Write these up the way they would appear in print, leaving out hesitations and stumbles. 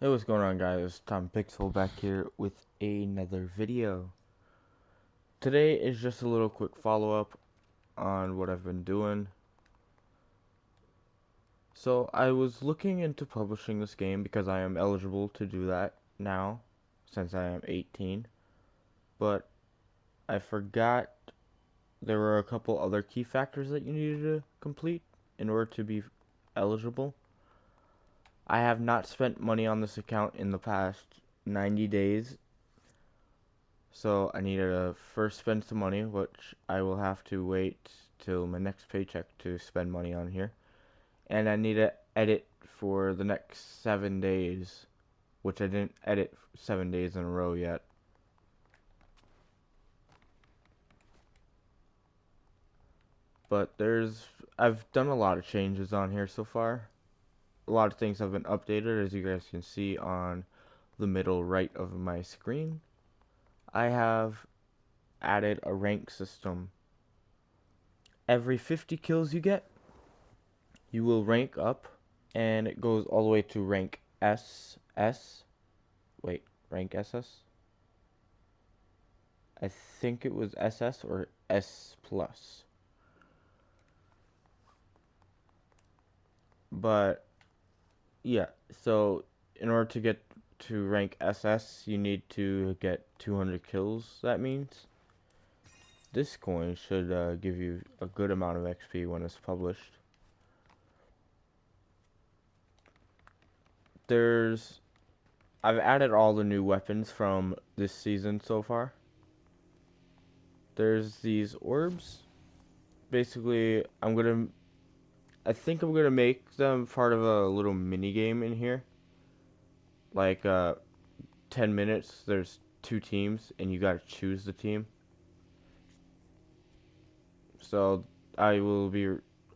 Hey, what's going on, guys? Tom Pixel back here with another video. Today is just a little quick follow-up on what I've been doing. So, I was looking into publishing this game because I am eligible to do that now, since I am 18. But I forgot there were a couple other key factors that you needed to complete in order to be eligible. I have not spent money on this account in the past 90 days. So I need to first spend some money, which I will have to wait till my next paycheck to spend money on here. And I need to edit for the next 7 days, which I didn't edit 7 days in a row yet. But I've done a lot of changes on here so far. A lot of things have been updated, as you guys can see on the middle right of my screen. I have added a rank system. Every 50 kills you get, you will rank up, and it goes all the way to rank SS. Wait, rank SS? I think it was SS or S plus. But yeah, so in order to get to rank SS, you need to get 200 kills. That means this coin should give you a good amount of XP when it's published. There's I've added all the new weapons from this season so far. There's these orbs. Basically, I think I'm gonna make them part of a little mini game in here. Like 10 minutes, there's two teams and you gotta choose the team. So I will be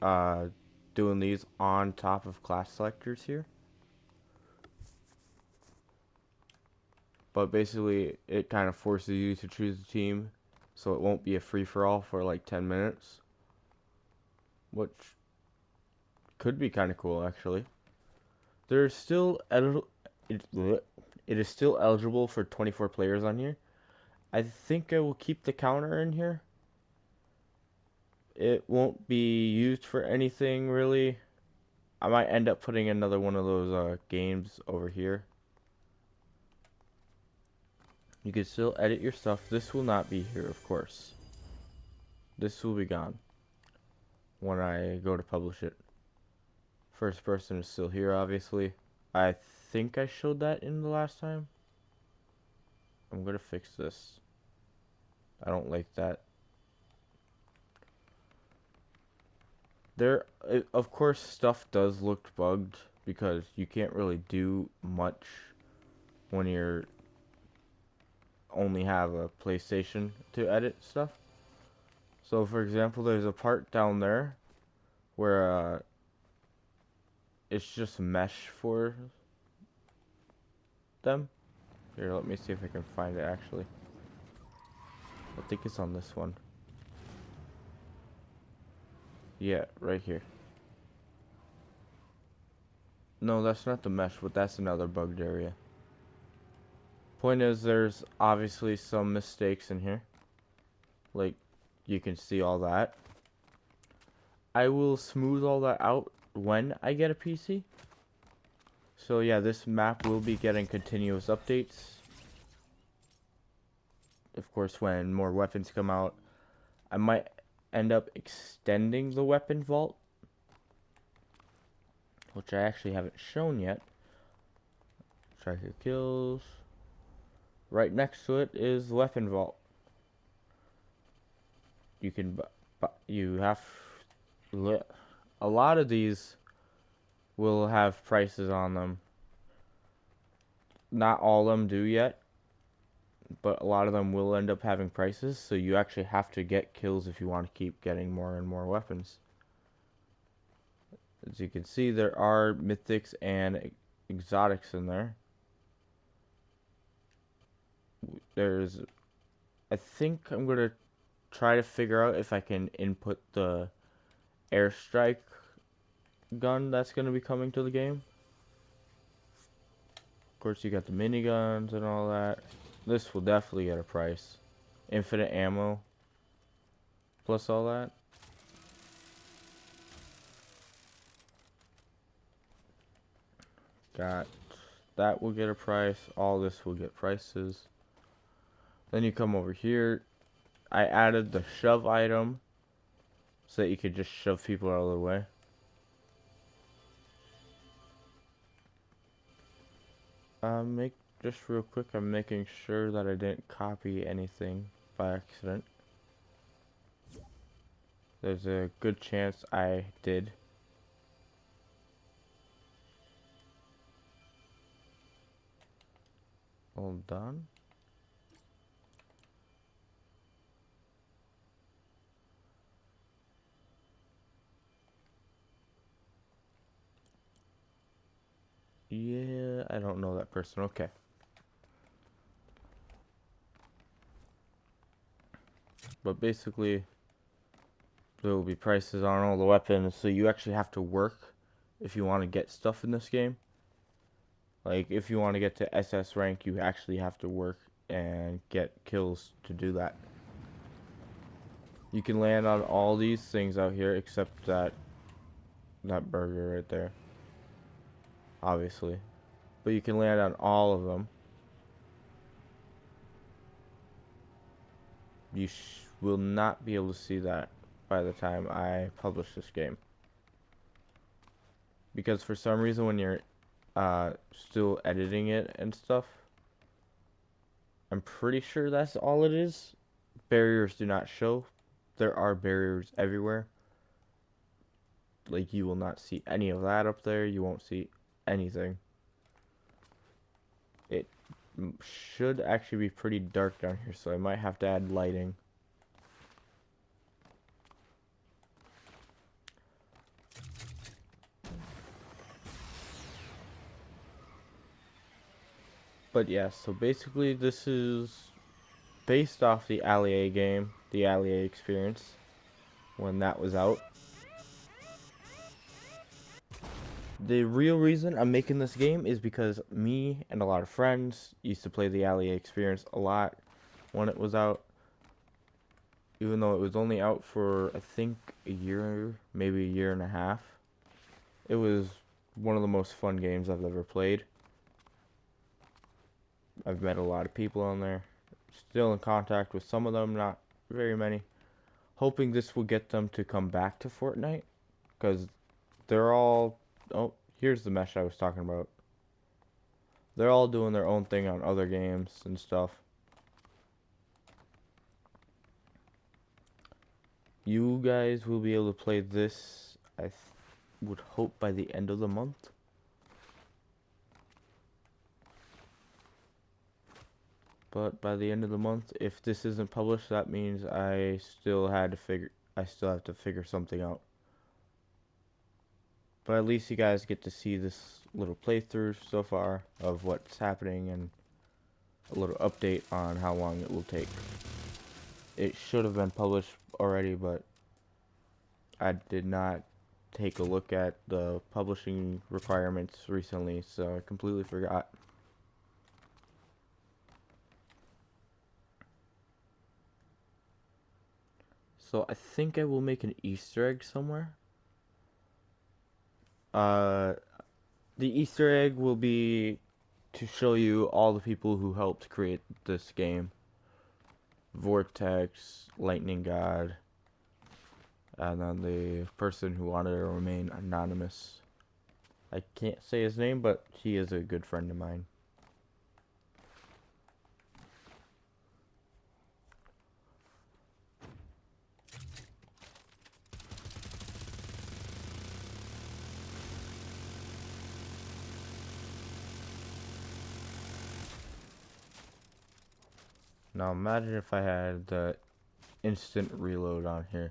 uh doing these on top of class selectors here. But basically it kind of forces you to choose the team, so it won't be a free for all for like 10 minutes, which could be kind of cool actually. There's still it, it is still eligible for 24 players on here. I think I will keep the counter in here. It won't be used for anything really. I might end up putting another one of those games over here. You can still edit your stuff. This will not be here, of course. This will be gone when I go to publish it. First person is still here, obviously. I think I showed that in the last time. I'm gonna fix this. I don't like that. There, of course, stuff does look bugged because you can't really do much when you're only have a PlayStation to edit stuff. So, for example, there's a part down there where it's just mesh for them. Here, let me see if I can find it actually. I think it's on this one. Yeah, right here. No, that's not the mesh, but that's another bugged area. Point is, there's obviously some mistakes in here. Like, you can see all that. I will smooth all that out when I get a PC. So yeah, this map will be getting continuous updates. Of course, when more weapons come out, I might end up extending the weapon vault, which I actually haven't shown yet. Tracker kills. Right next to it is the weapon vault. You can, you have, a lot of these will have prices on them. Not all of them do yet, but a lot of them will end up having prices, so you actually have to get kills if you want to keep getting more and more weapons. As you can see, there are mythics and exotics in there. There's, I think I'm gonna try to figure out if I can input the airstrike gun that's gonna be coming to the game. Of course, you got the miniguns and all that. This will definitely get a price. Infinite ammo plus all that. Got that will get a price. All this will get prices. Then you come over here. I added the shove item so that you could just shove people out of the way. Make just real quick. I'm making sure that I didn't copy anything by accident. There's a good chance I did. Hold on. Yeah, I don't know that person. Okay. But basically, there will be prices on all the weapons, so you actually have to work if you want to get stuff in this game. Like, if you want to get to SS rank, you actually have to work and get kills to do that. You can land on all these things out here except that burger right there, obviously. But you can land on all of them. You will not be able to see that by the time I publish this game. Because for some reason when you're still editing it and stuff, I'm pretty sure that's all it is. Barriers do not show. There are barriers everywhere. Like, you will not see any of that up there. You won't see anything. It should actually be pretty dark down here, so I might have to add lighting. But yeah, so basically this is based off the Allier game, the Allier experience, when that was out. The real reason I'm making this game is because me and a lot of friends used to play the Allier experience a lot when it was out. Even though it was only out for, I think, a year, maybe a year and a half. It was one of the most fun games I've ever played. I've met a lot of people on there. Still in contact with some of them, not very many. Hoping this will get them to come back to Fortnite. Because they're all... Oh, here's the mesh I was talking about. They're all doing their own thing on other games and stuff. You guys will be able to play this, I would hope, by the end of the month. But by the end of the month, if this isn't published, that means I still have to figure something out. But at least you guys get to see this little playthrough so far of what's happening and a little update on how long it will take. It should have been published already, but I did not take a look at the publishing requirements recently, so I completely forgot. So I think I will make an Easter egg somewhere. Uh, the Easter egg will be to show you all the people who helped create this game. Vortex, Lightning God, and then the person who wanted to remain anonymous. I can't say his name, but he is a good friend of mine. Now imagine if I had the instant reload on here.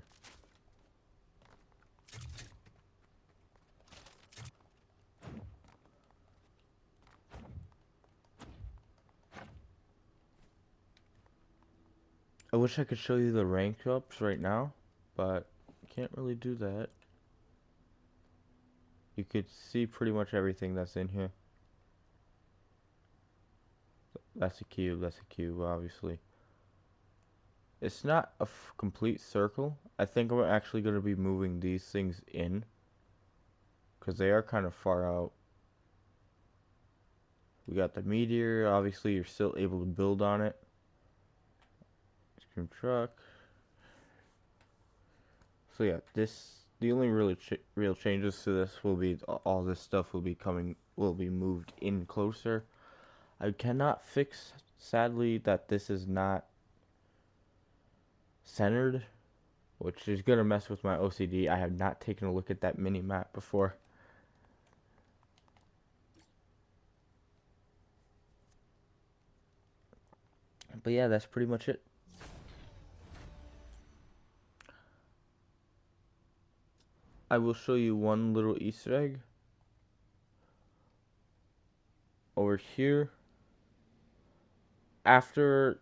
I wish I could show you the rank ups right now, but can't really do that. You could see pretty much everything that's in here. That's a cube. That's a cube, obviously. It's not a complete circle. I think I'm actually going to be moving these things in, because they are kind of far out. We got the meteor. Obviously, you're still able to build on it. Scream truck. So yeah, the only really real changes to this will be all this stuff will be moved in closer. I cannot fix, sadly, that this is not centered, which is gonna mess with my OCD. I have not taken a look at that mini map before. But yeah, that's pretty much it. I will show you one little Easter egg over here. After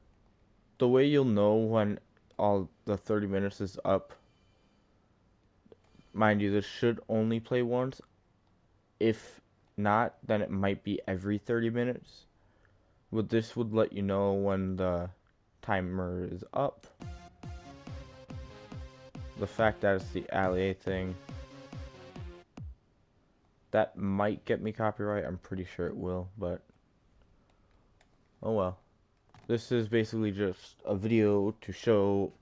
the way you'll know when all the 30 minutes is up, mind you, this should only play once. If not, then it might be every 30 minutes. But this would let you know when the timer is up. The fact that it's the Allier thing, that might get me copyright. I'm pretty sure it will, but oh well. This is basically just a video to show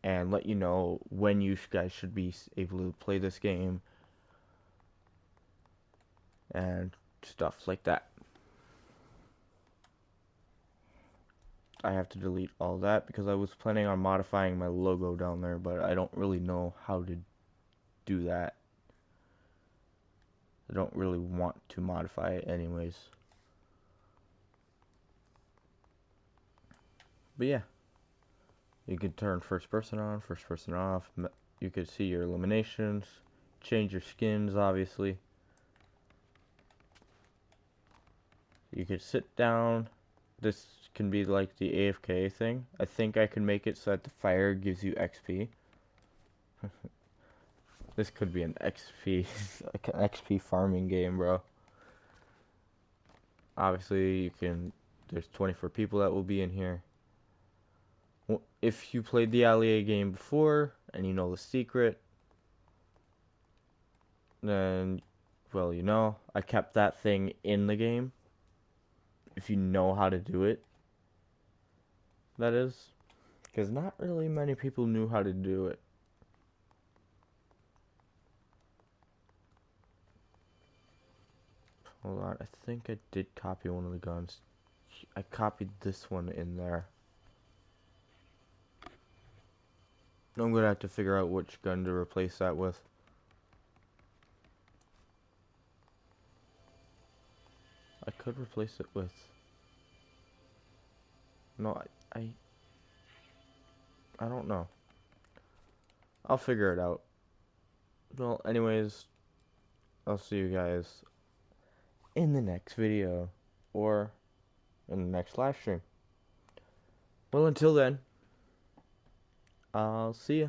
and let you know when you guys should be able to play this game and stuff like that. I have to delete all that because I was planning on modifying my logo down there, but I don't really know how to do that. I don't really want to modify it anyways. But yeah, you can turn first person on, first person off. You can see your eliminations, change your skins, obviously. You can sit down. This can be like the AFK thing. I think I can make it so that the fire gives you XP. This could be an XP, like an XP farming game, bro. Obviously, there's 24 people that will be in here. If you played the Allier game before and you know the secret, then, well, you know, I kept that thing in the game. If you know how to do it, that is. Because not really many people knew how to do it. Hold on, I think I did copy one of the guns. I copied this one in there. I'm gonna have to figure out which gun to replace that with. I could replace it with... No, I don't know. I'll figure it out. Well, anyways, I'll see you guys in the next video or in the next live stream. Well, until then, I'll see ya.